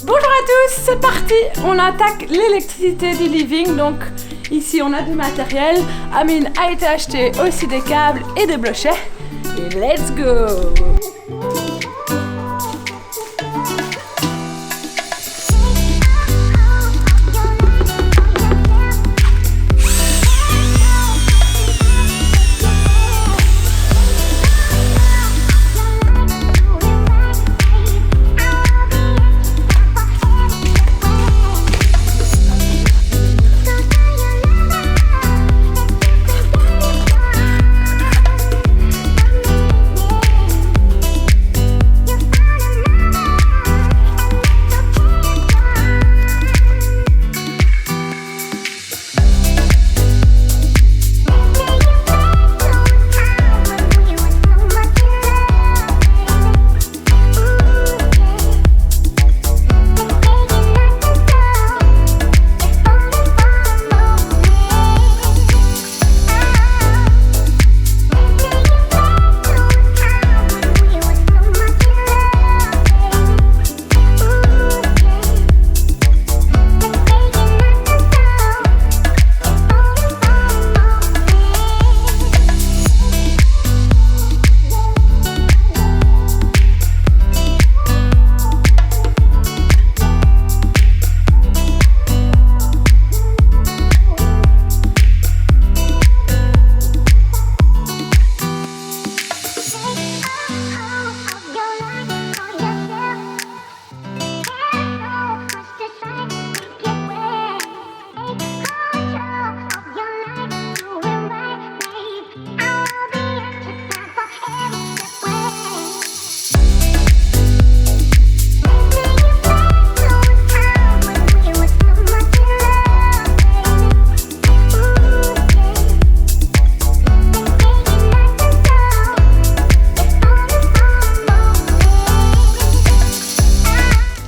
Bonjour à tous, c'est parti. On attaque l'électricité du living. Donc ici on a du matériel. Amine a été acheté aussi des câbles et des blochets. Et let's go.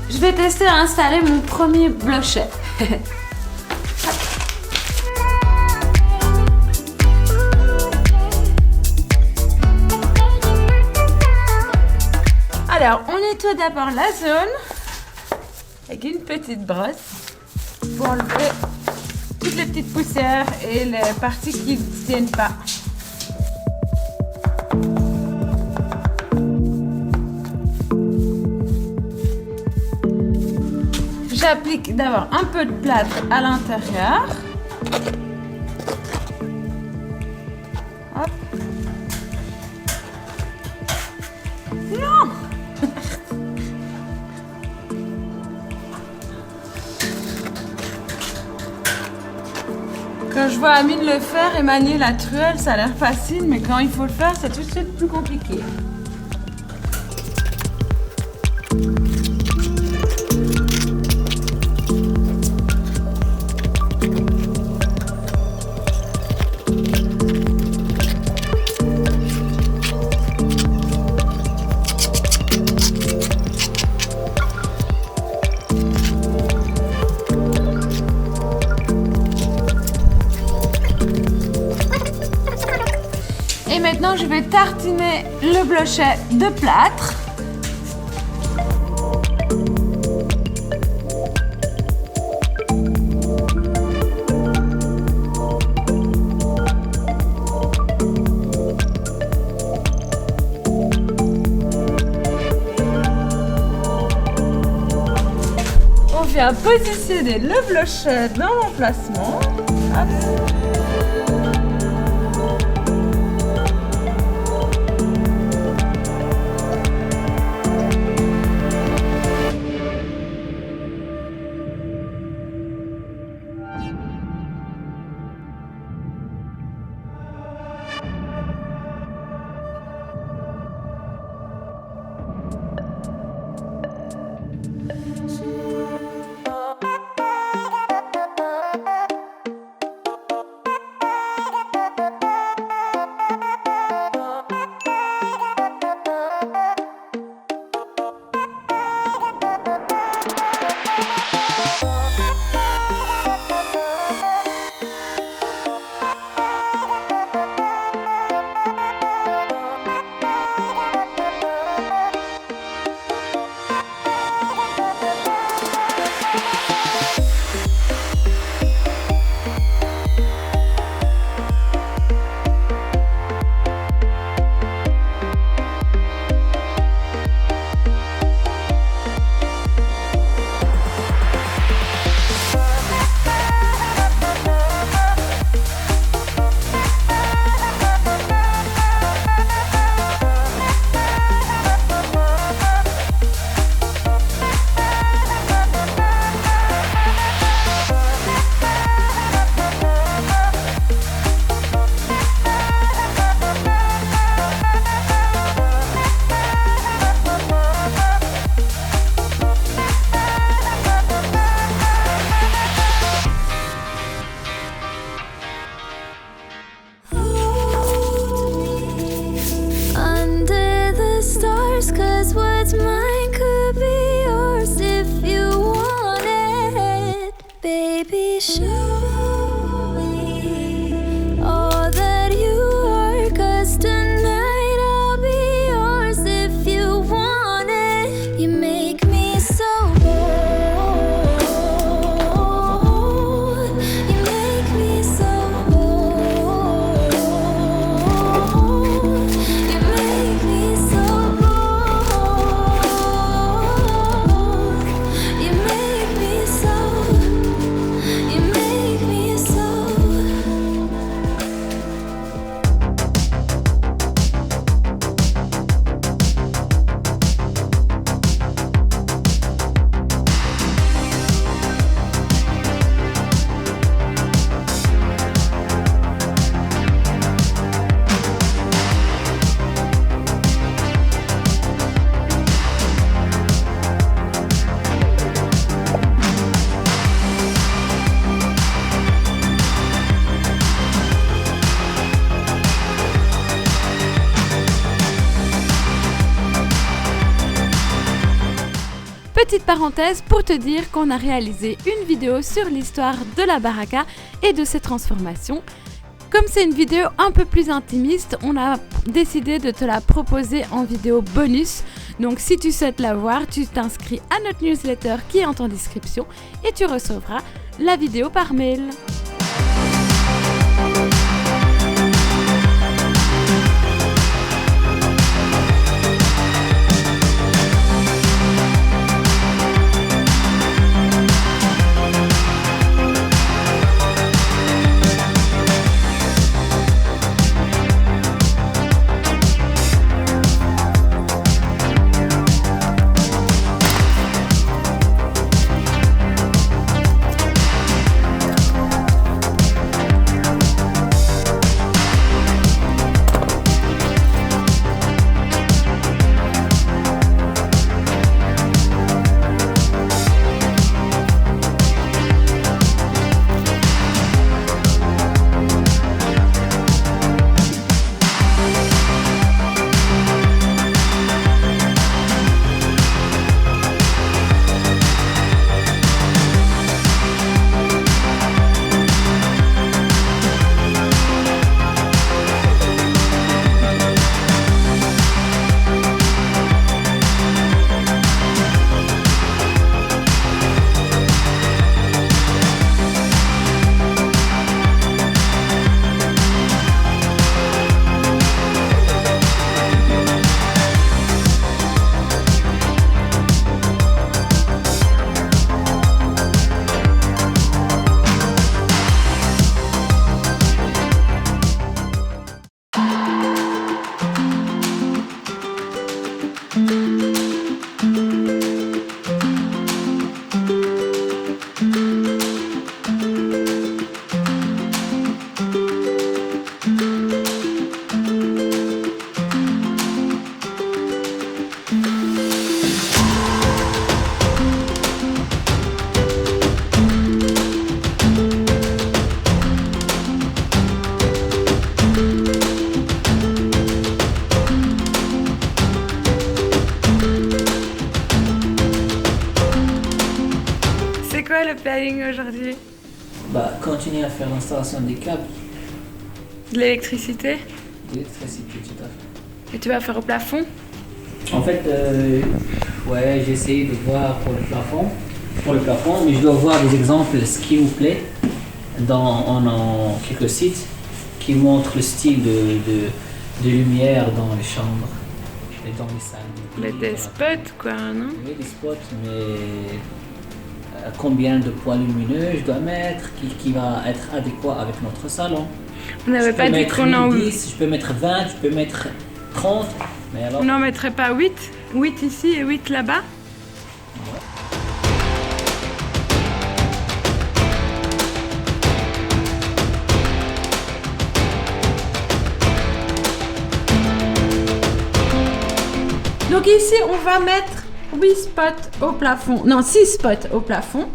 Je vais tester à installer mon premier blochet. Alors, on nettoie d'abord la zone avec une petite brosse pour enlever toutes les petites poussières et les parties qui ne tiennent pas. J'applique d'abord un peu de plâtre à l'intérieur. Hop. Non. Quand je vois Amine le faire et manier la truelle, ça a l'air facile, mais quand il faut le faire, c'est tout de suite plus compliqué. Et maintenant, je vais tartiner le blochet de plâtre. On vient positionner le blochet dans l'emplacement. Hop. Petite parenthèse pour te dire qu'on a réalisé une vidéo sur l'histoire de la baraka et de ses transformations. Comme c'est une vidéo un peu plus intimiste, on a décidé de te la proposer en vidéo bonus. Donc si tu souhaites la voir, tu t'inscris à notre newsletter qui est en ton description et tu recevras la vidéo par mail. C'est quoi le planning aujourd'hui? Continuer à faire l'installation des câbles, De l'électricité? d'électricité, tout à fait. Et tu vas faire au plafond? En fait, j'ai essayé de voir pour le plafond, mais je dois voir des exemples, ce qui vous plaît, en quelques sites qui montrent le style de lumière dans les chambres et dans les salles. Des spots quoi, non? Oui, des spots, mais combien de points lumineux je dois mettre, qui va être adéquat avec notre salon. On n'avait pas dit qu'on en... 10, je peux mettre 20, je peux mettre 30, mais alors... On n'en mettrait pas 8? 8 ici et 8 là-bas? Donc ici, on va mettre 8 spots au plafond, non 6 spots au plafond.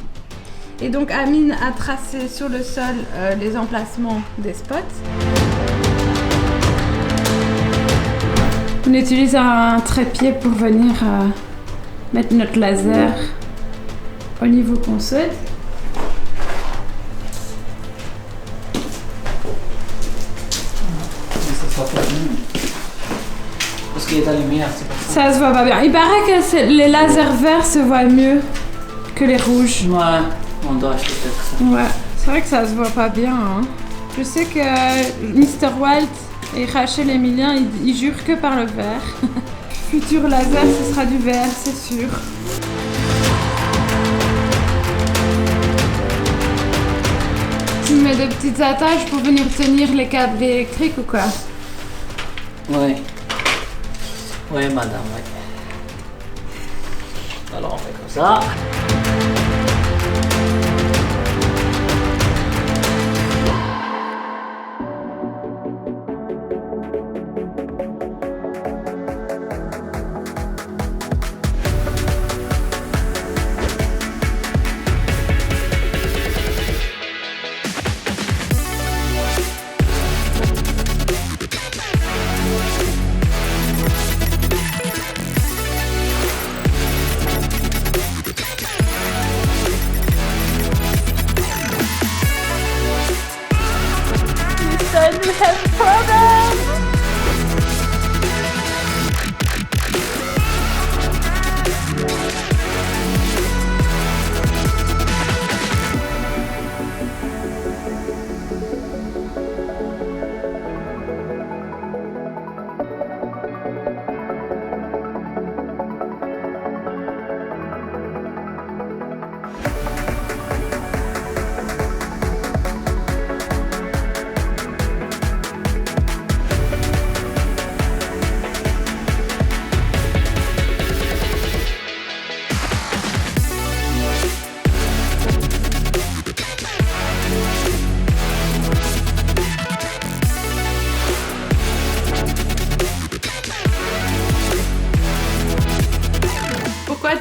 Et donc Amine a tracé sur le sol les emplacements des spots. On utilise un trépied pour venir mettre notre laser au niveau qu'on souhaite. Parce qu'il y a de la lumière, c'est pour ça. Ça se voit pas bien. Il paraît que les lasers verts se voient mieux que les rouges. Ouais, on doit acheter peut-être ça. Ouais, c'est vrai que ça se voit pas bien. Hein. Je sais que Mr. Walt et Rachel Emilien, ils jurent que par le vert. Futur laser, ce sera du vert, c'est sûr. Tu mets des petites attaches pour venir tenir les câbles électriques ou quoi? Ouais. Ouais, madame, ouais. Alors, on fait comme ça.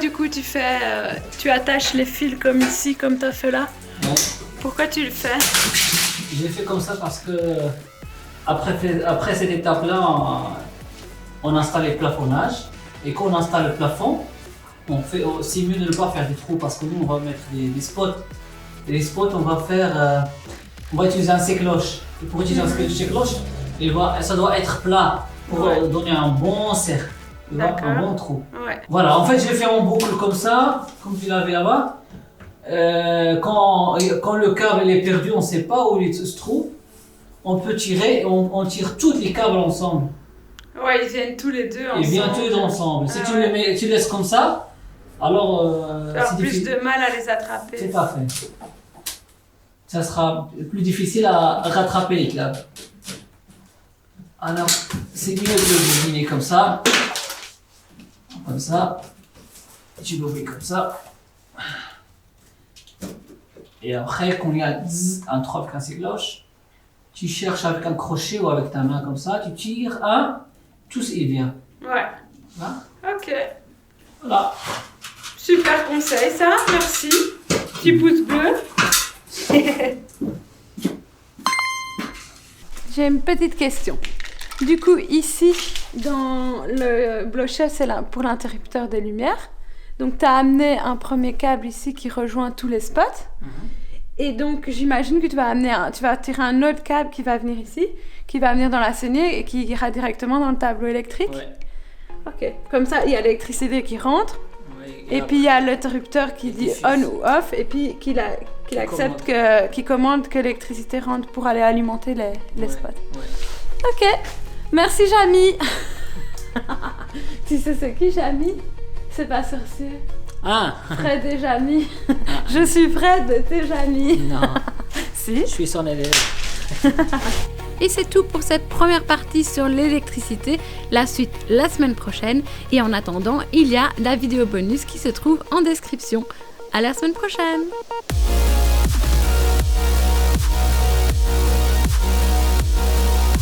du coup tu attaches les fils comme ici, comme tu as fait là? Ouais. Pourquoi tu le fais? Je l'ai fait comme ça parce que après cette étape-là, on installe les plafonnages. Et quand on installe le plafond, c'est mieux de ne pas faire des trous parce que nous on va mettre des spots. Et les spots, on va utiliser un sèche-cloche. Et pour utiliser un sèche-cloche, ça doit être plat pour donner un bon cercle, un bon trou. Ouais. Voilà, en fait je l'ai fait en boucle comme ça, comme tu l'avais là-bas. Quand le câble il est perdu, on ne sait pas où il se trouve, on peut tirer, on tire tous les câbles ensemble. Ouais, ils viennent tous les deux ensemble. Ils viennent tous les deux ensemble. Si tu laisses comme ça, alors c'est plus de mal à les attraper. Tout à fait. Ça sera plus difficile à rattraper les câbles. Alors, c'est mieux de le deviner comme ça. Comme ça. Tu l'ouvres comme ça. Et après, quand il y a un trop avec un cloche, tu cherches avec un crochet ou avec ta main comme ça, tu tires tout il vient. Ouais. Hein? Ok. Voilà. Super conseil ça, merci. Petit pouce bleu. J'ai une petite question. Du coup, ici, dans le blochet, c'est pour l'interrupteur des lumières. Donc, tu as amené un premier câble ici qui rejoint tous les spots. Et donc, j'imagine que tu vas tirer un autre câble qui va venir ici, qui va venir dans la saignée et qui ira directement dans le tableau électrique. Ouais. Ok. Comme ça, il y a l'électricité qui rentre. Ouais, Et puis, il y a l'interrupteur qui dit on ou off. Et puis, qu'il accepte qu'il commande que l'électricité rentre pour aller alimenter les spots. Ouais. Ok. Merci, Jamy. Tu sais c'est qui, Jamy? C'est pas sorcier. Ah. Fred et Jamy. Je suis Fred, t'es Jamy. Non. Si. Je suis son élève. Et c'est tout pour cette première partie sur l'électricité. La suite la semaine prochaine. Et en attendant, il y a la vidéo bonus qui se trouve en description. À la semaine prochaine.